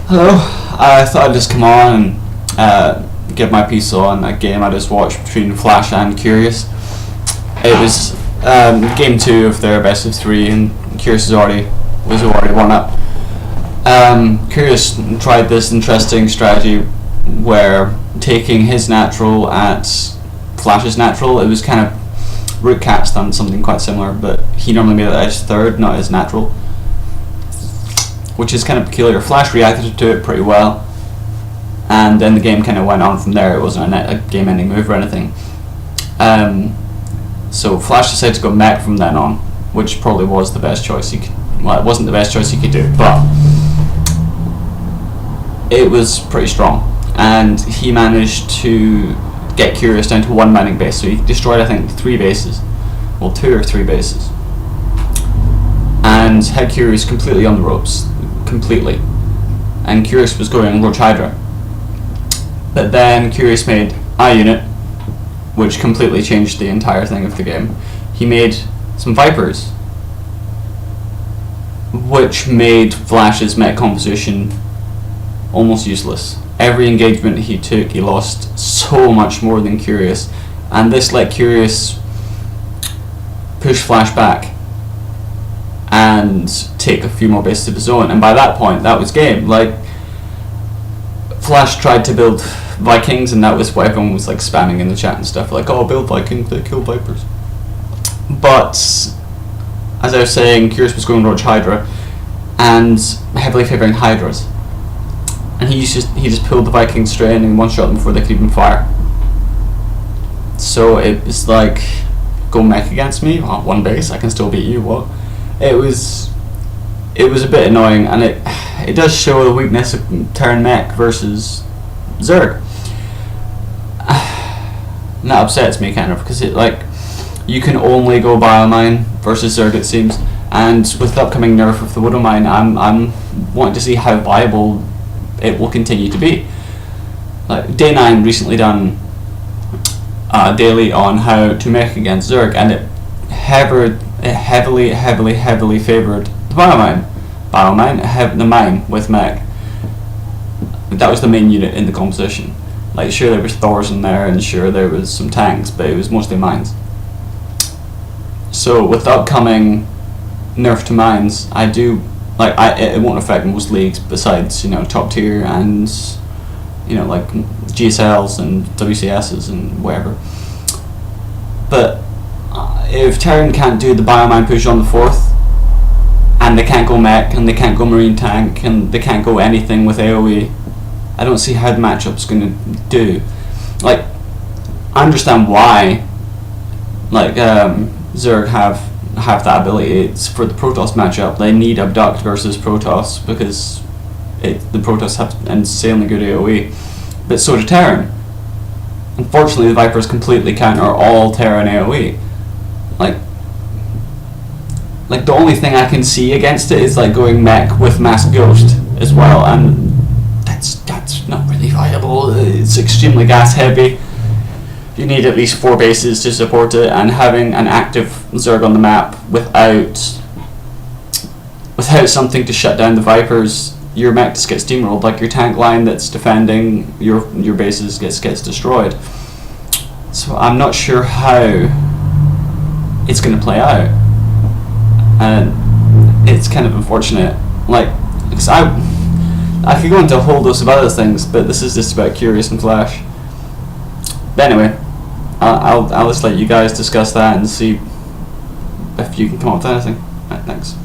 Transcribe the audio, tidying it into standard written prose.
Hello, I thought I'd just come on and give my piece on a game I just watched between Flash and Curious. It was game 2 of their best of 3, and Curious was already 1-up. Curious tried this interesting strategy where taking his natural at Flash's natural. It was kind of Root Cat's done something quite similar, but he normally made it as third, not as natural, which is kind of peculiar. Flash reacted to it pretty well, and then the game kind of went on from there. It wasn't a game-ending move or anything. So Flash decided to go Mech from then on, which probably was the best choice he could. Well, it wasn't the best choice he could do, but it was pretty strong, and he managed to get Curious down to 1 mining base. So he destroyed, I think, 3 bases, well, 2 or 3 bases, and had Curious completely on the ropes. Completely. And Curious was going Roach Hydra. But then Curious made I-Unit, which completely changed the entire thing of the game. He made some Vipers, which made Flash's mech composition almost useless. Every engagement he took, he lost so much more than Curious, and this let Curious push Flash back and take a few more bases of his own, and by that point that was game. Like, Flash tried to build Vikings, and that was what everyone was like spamming in the chat and stuff, like, oh, build Vikings, they kill Vipers. But as I was saying, Curious was going Roach Hydra and heavily favouring Hydras, and he just pulled the Vikings straight in and one-shot them before they could even fire. So it was like, go Mech against me, well, 1 base, I can still beat you, what? It was a bit annoying, and it does show the weakness of Terran Mech versus Zerg. And that upsets me kind of, because it, like, you can only go Biomine versus Zerg, it seems, and with the upcoming nerf of the Widow Mine, I'm wanting to see how viable it will continue to be. Like, Day 9 recently done daily on how to mech against Zerg, and it heavily favoured the Biomine, the mine with mech. That was the main unit in the composition. Like, sure, there was Thors in there, and sure, there was some tanks, but it was mostly mines. So with the upcoming nerf to mines, I do like, it won't affect most leagues besides, you know, top tier and, you know, like GSLs and WCSs and whatever. But if Terran can't do the Biomine push on the 4th, and they can't go Mech, and they can't go Marine Tank, and they can't go anything with AoE, I don't see how the matchup's going to do. Like, I understand why, like, Zerg have that ability. It's for the Protoss matchup. They need Abduct versus Protoss because the Protoss have insanely good AoE, but so do Terran. Unfortunately, the Vipers completely counter all Terran AoE. Like the only thing I can see against it is like going Mech with Mass Ghost as well, and that's not really viable. It's extremely gas heavy. You need at least 4 bases to support it, and having an active Zerg on the map without something to shut down the Vipers, your mech just gets steamrolled. Like, your tank line that's defending your bases gets destroyed. So I'm not sure how it's going to play out, and it's kind of unfortunate. Like, because I could go into a whole dose of other things, but this is just about Curious and Flash. But anyway, I'll just let you guys discuss that and see if you can come up with anything. Right, thanks.